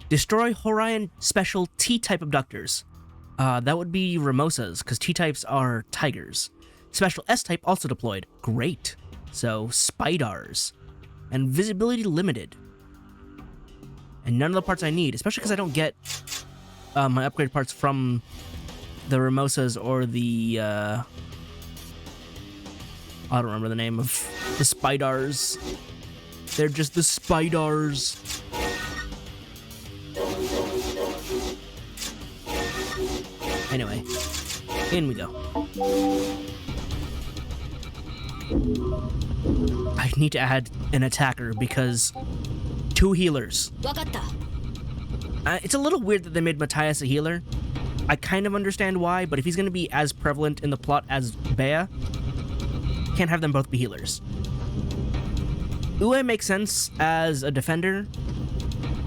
Destroy Horion special T-type abductors. That would be Ramosas, because T-types are tigers. Special S-type also deployed. Great. So, Spidars. And visibility limited. And none of the parts I need, especially because I don't get my upgrade parts from the Ramosas or the, I don't remember the name of the Spidars. They're just the Spidars. Anyway, in we go. I need to add an attacker because 2 healers. わかった。 It's a little weird that they made Matthias a healer. I kind of understand why, but if he's going to be as prevalent in the plot as Bea, can't have them both be healers. Ue makes sense as a defender,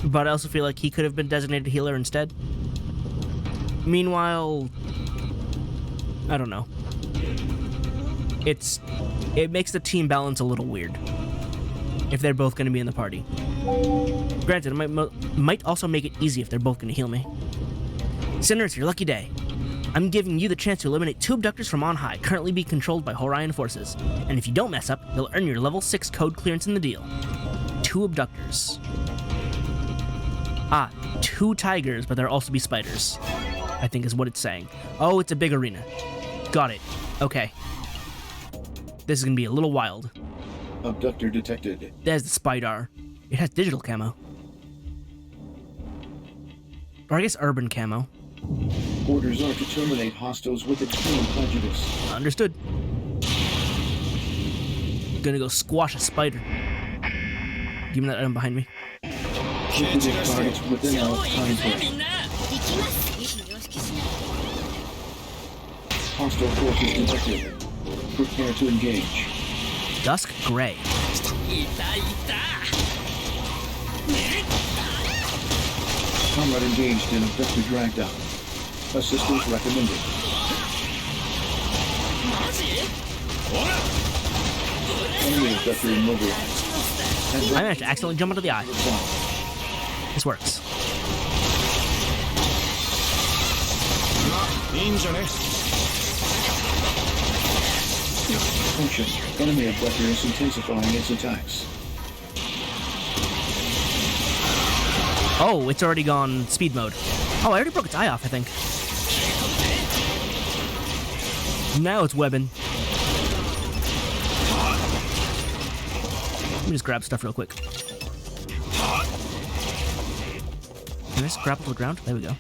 but I also feel like he could have been designated healer instead. Meanwhile, I don't know. It makes the team balance a little weird if they're both going to be in the party. Granted, it might also make it easy if they're both going to heal me. Sinner, it's your lucky day. I'm giving you the chance to eliminate 2 abductors from on high, currently being controlled by Horion forces. And if you don't mess up, you'll earn your level 6 code clearance in the deal. 2 abductors. 2 tigers, but there'll also be spiders, I think is what it's saying. Oh, it's a big arena. Got it. Okay. This is gonna be a little wild. Abductor detected. There's the Spidar. It has digital camo. Or I guess urban camo. Orders are to terminate hostiles with extreme prejudice. Understood. Gonna go squash a spider. Give me that item behind me. Liquidate targets within our time frame. Hostile forces detected. Prepare to engage. Dusk Gray. Comrade engaged in abductor dragdown. Assistance recommended. Enemy abductor immobilized. I managed to accidentally jump into the eye. This works. Function. Enemy abductor is intensifying its attacks. Oh, it's already gone speed mode. Oh, I already broke its eye off, I think. Now it's webbing. Let me just grab stuff real quick. Can I just grapple to the ground? There we go.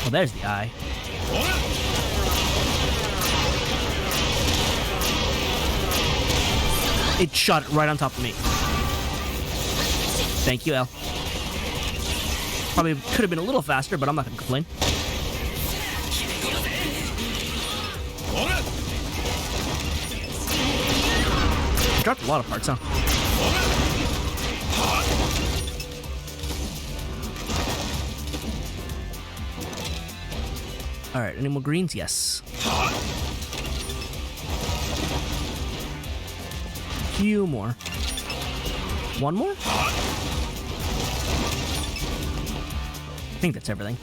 Oh, there's the eye. It shot it right on top of me. Thank you, El. Probably could have been a little faster, but I'm not gonna complain. Dropped a lot of parts, huh? Alright, any more greens? Yes. Few more. One more? I think that's everything.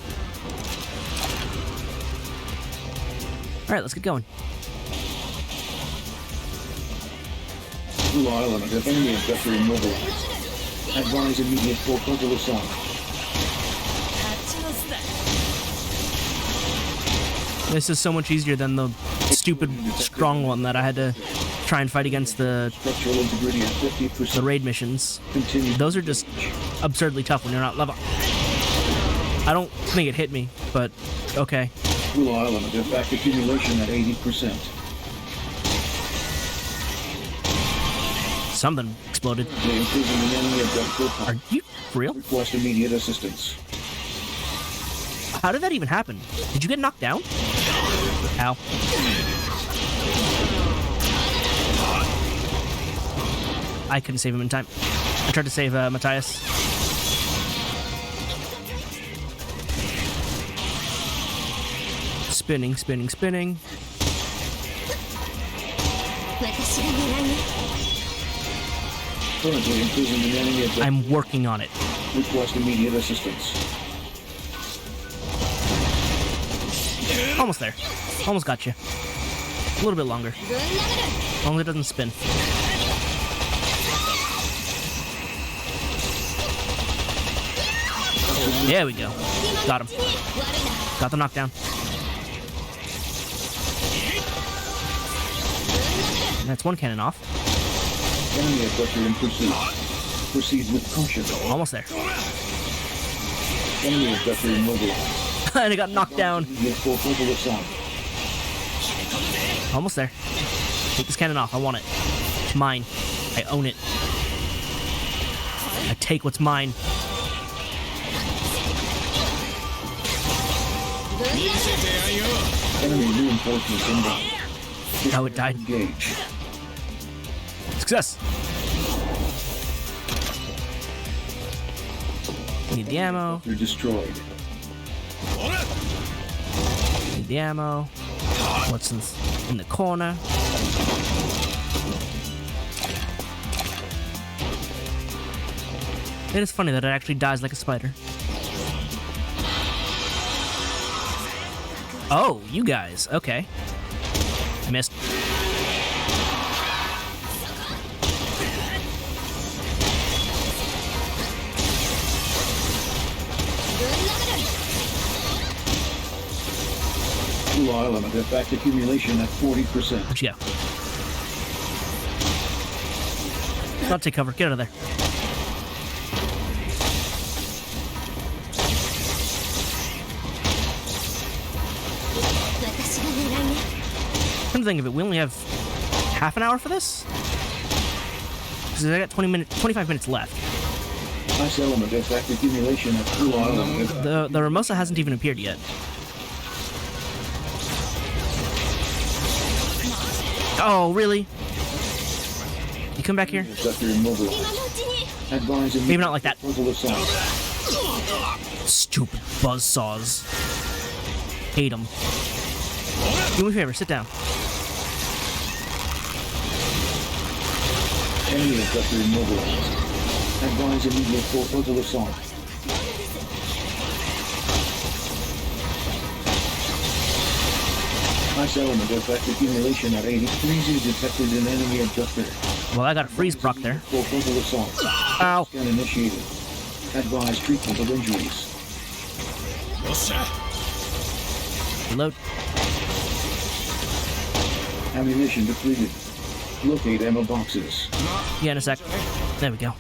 Alright, let's get going. Blue Island, if enemy objector immobilized. Advise immediate full frontal assault. This is so much easier than the stupid strong one that I had to try and fight against the Structural integrity at 50%. raid missions. Continue. Those are just absurdly tough when you're not level. I don't think it hit me, but okay. Blue Island, artifact accumulation at 80%. Something exploded. The imprisoned enemy objector. Are you for real? Request immediate assistance. How did that even happen? Did you get knocked down? Ow. I couldn't save him in time. I tried to save Matthias. Spinning, spinning, spinning. Currently imprisoned enemy objector. I'm working on it. Request immediate assistance. Almost there. Almost got you. A little bit longer. As long as it doesn't spin. There we go. Got him. Got the knockdown. And that's one cannon off. Enemy objector in pursuit. Proceed with caution. Almost there. Enemy objector immobilized. And it got knocked down. Immediate full frontal assault. Almost there. Take this cannon off. I want it. It's mine. I own it. I take what's mine. Enemy reinforcements inbound. Oh, it died. Engage. Success. Need the ammo. You're destroyed. Need the ammo. What's in the corner? It is funny that it actually dies like a spider. Oh, you guys. Okay. I missed. Blue Island, artifact accumulation at 40%. Where'd you go? Not take cover. Get out of there. Come to think of it, we only have half an hour for this? Because I got 25 minutes left. Ice element artifact accumulation at Blue Island. The Ramosa hasn't even appeared yet. Oh, really? You come back here? Objector immobilized. Advise immediate Maybe not like that. frontal assault. Stupid buzzsaws. Hate them. Do me a favor, sit down. Enemy objector immobilized. Advise immediate full frontal assault. Ice element effect accumulation at 80. Freezing detected in enemy objector. Well, I got a freeze proc there. Full frontal assault. Ow. Scan initiated. Advise treatment of injuries. Reload. Ammunition depleted. Locate ammo boxes. Yeah, in a sec. There we go.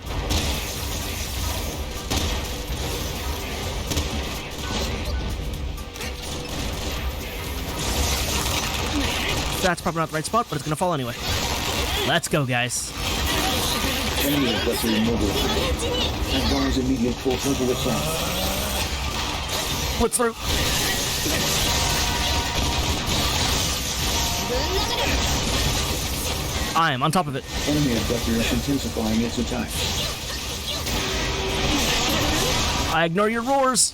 That's probably not the right spot, but it's gonna fall anyway. Let's go, guys. Enemy objector immobilized. Advise immediate full frontal assault. Put through. I am on top of it. Enemy abductor is intensifying its attack. I ignore your roars.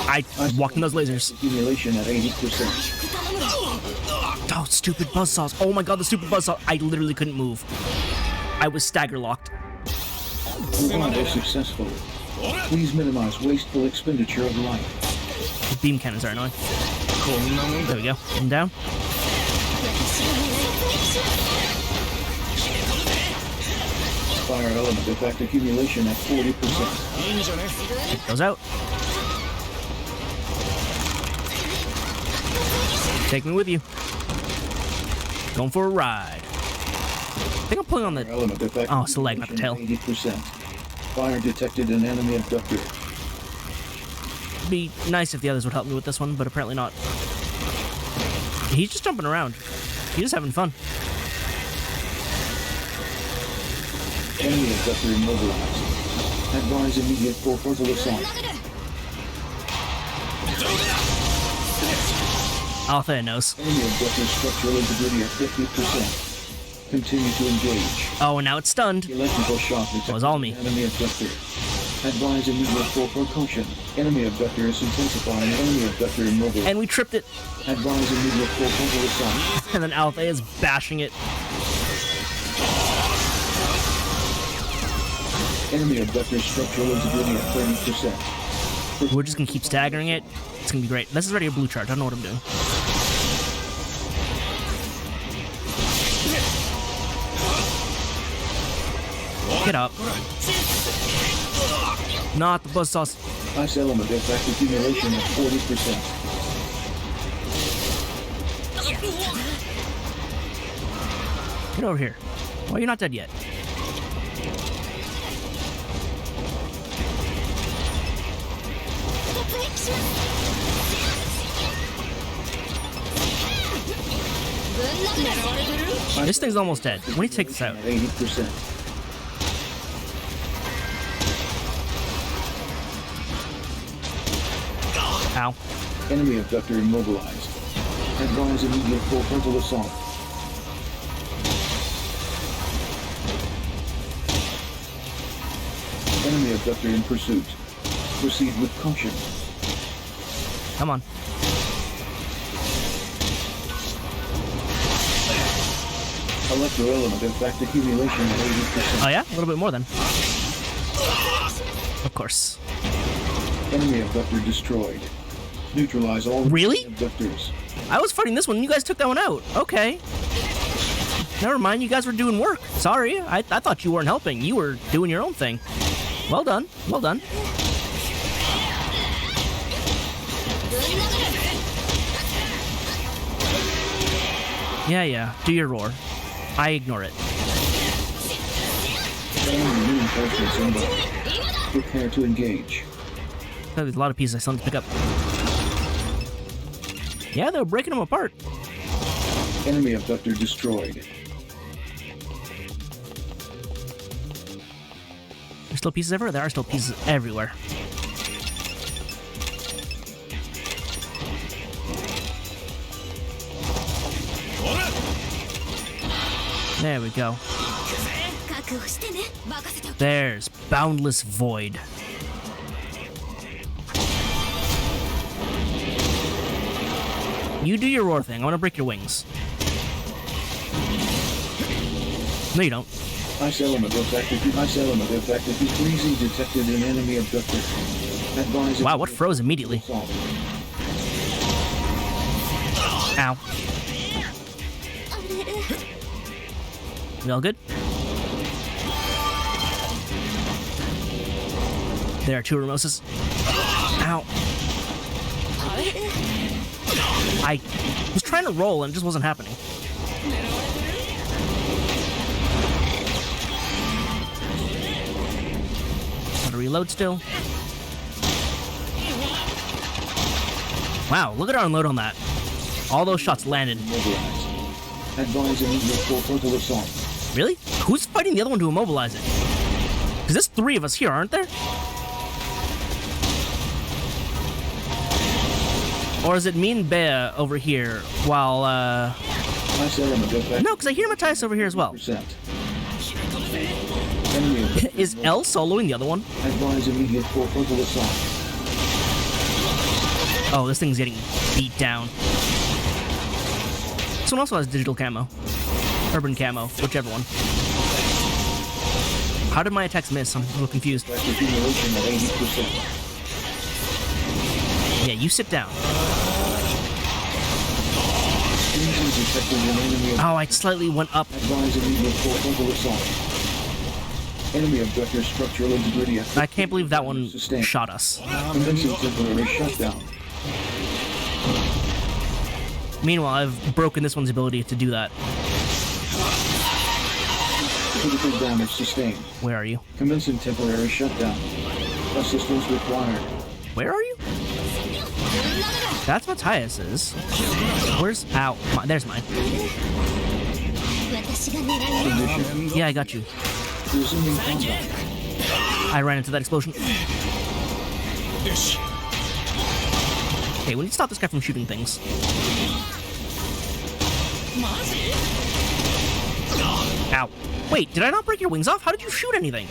I walked in those lasers. Accumulation at 80%. Oh, stupid buzzsaws. Oh my god, the stupid buzzsaw. I literally couldn't move. I was stagger locked. Revival successful. Please minimize wasteful expenditure of life. The beam cannons are annoying. There we go. And down. Fire element effect accumulation at 40%. It goes out. Take me with you. Going for a ride. I think I'm pulling on the... Element effect Oh, it's the leg, not the tail. 80%. Fire detected in enemy abductor. It'd be nice if the others would help me with this one, but apparently not. He's just jumping around. He's just having fun. Enemy abductor immobilized. Advise immediate full frontal assault. Althea knows. Enemy abductor structural integrity at 50%. Continue to engage. Oh, and now it's stunned. Electrical shock detected. That was all me. Enemy abductor. Advise immediate full precaution. Enemy abductor is intensifying. Enemy abductor immobilized. And we tripped it. Advise immediate full frontal assault. And then Althea is bashing it. Enemy abductor structural integrity at 30%. We're just gonna keep staggering it. It's gonna be great. This is already a blue charge. I don't know what I'm doing. Get up. Not the buzzsaws. Ice element effect accumulation at 40%. Get over here. Well, you're not dead yet. This thing's almost dead. When do you take this out? At 80%. Ow. Enemy abductor immobilized. Advise immediate full frontal assault. Enemy abductor in pursuit. Proceed with caution. Come on. Electro element effect accumulation at 80%. Oh yeah? A little bit more then. Of course. Enemy abductor destroyed. Neutralize all Really? abductors. I was fighting this one and you guys took that one out. Okay. Never mind, you guys were doing work. Sorry, I thought you weren't helping. You were doing your own thing. Well done. Well done. Yeah. Do your roar. I ignore it. Enemy reinforcements inbound. Prepare to engage. There's a lot of pieces I still need to pick up. Yeah, they're breaking them apart. Enemy abductor destroyed. There's still pieces everywhere. There are still pieces everywhere. There we go. There's Boundless Void. You do your roar thing. I want to break your wings. No, you don't. Ice element effective. Freezing detected in enemy abductor. Advise Wow, what froze immediately? assault. Ow. We all good? There are two Ramoses. Ow. I was trying to roll and it just wasn't happening. Gotta reload still. Wow, look at our unload on that. All those shots landed. Mobilized. Advise immediate full frontal assault. Really? Who's fighting the other one to immobilize it? Because there's three of us here, aren't there? Or is it me and Bea over here while, Ice element effect. No, because I hear Matthias over here as well. Percent. Enemy objective Is L soloing the other one? Advise immediate full frontal assault. Oh, this thing's getting beat down. This one also has digital camo. Urban camo, whichever one. How did my attacks miss? I'm a little confused. Accumulation at 80%. Yeah, you sit down. Freezing detected in enemy. Oh, I slightly went up. Advise immediate full frontal assault. Enemy objective structural integrity. I can't believe that one Sustained. shot us. Convincing temporary shutdown. Meanwhile, I've broken this one's ability to do that. Critical damage sustained. Where are you? Convincing temporary shutdown. Assistance required. Where are you? That's Matthias's. Where's... Ow. There's mine. 私が狙いを Condition. Yeah, I got you. Resuming combat. I ran into that explosion. Okay, we need to stop this guy from shooting things. Ow. Wait, did I not break your wings off? How did you shoot anything?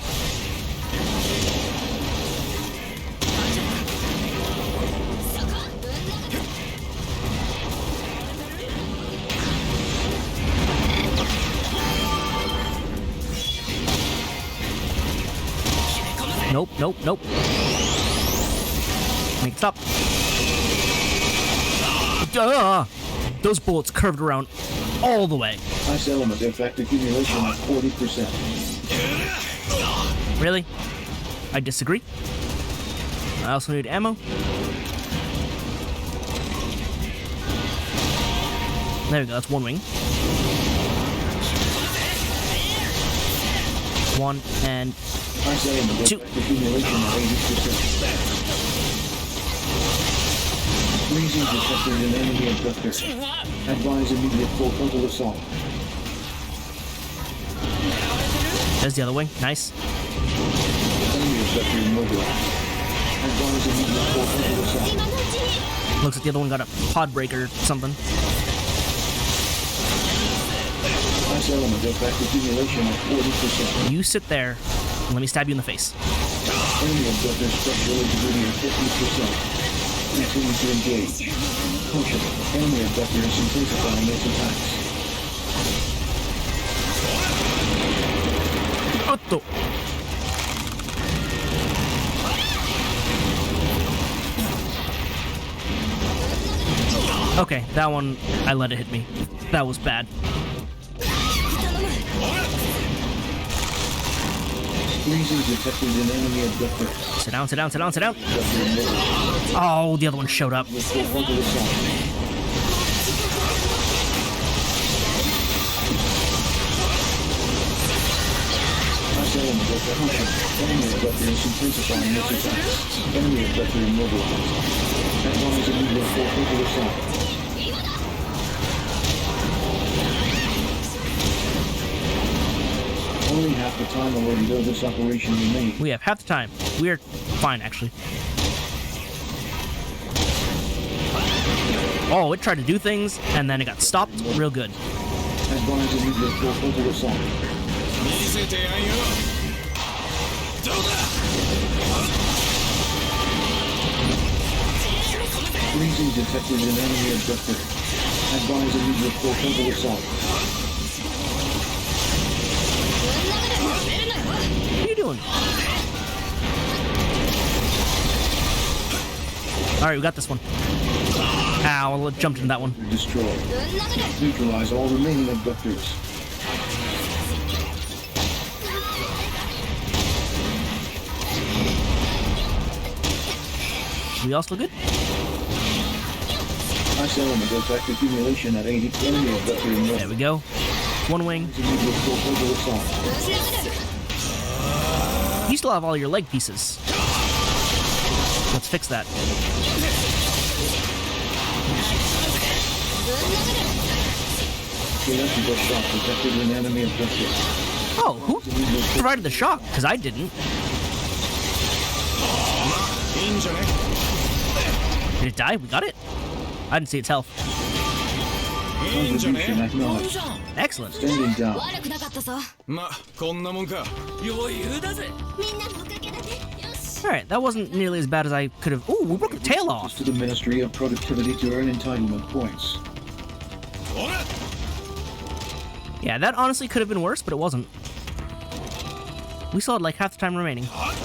Nope, nope, nope. Make it stop. Those bullets curved around all the way. Ice element effect accumulation at 40%. Really? I disagree. I also need ammo. There we go, that's one wing. One and Ice element two. effect accumulation at 80%. Freezing detected in enemy objector. Advise immediate full frontal assault. There's the other wing. Nice. Enemy objector immobilized. Advise immediate full frontal assault. Looks like the other one got a pod breaker or something. Ice element effect accumulation at 40%. You sit there and let me stab you in the face. Enemy objector structural integrity at 50%. Continue to engage. Caution. Enemy objector is intensifying its attacks. Otto. Okay, that one, I let it hit me. That was bad. Freezing detected in enemy objector. Sit down, sit down, sit down, sit down. Objector immobilized. Oh, the other one showed up. With full frontal assault. Ice element effect. Caution. Enemy objector is intensifying its attacks. Enemy objector immobilized. Advise immediate full frontal assault. Only half the time already though this operation remains. We have half the time. We're fine, actually. Oh, it tried to do things, and then it got stopped real good. Advise immediate full frontal assault. Freezing detected in enemy objector. Advise immediate full frontal assault. What are you doing? Alright, we got this one. Ow, I jumped into that one. Destroyed. Neutralize all remaining abductors. We all still good? Ice element effect accumulation at 80. Enemy abductor There immobilized. we go. One wing. Immediate full frontal assault. You still have all your leg pieces. Let's fix that. Electrical shock detected in enemy abductor. Oh, who provided the shock? Because I didn't. Did it die? We got it? I didn't see its health. いいんじゃね Contribution いい acknowledged. じゃん Excellent. Standing down. 悪くなかったぞ。まこんなもんか余裕だぜみんなのおかげだね。よし。 Alright, that wasn't nearly as bad as I could have. Ooh, we broke the tail off. To the Ministry of Productivity to earn entitlement points. おら Yeah, that honestly could have been worse, but it wasn't. We still had like half the time remaining. はっ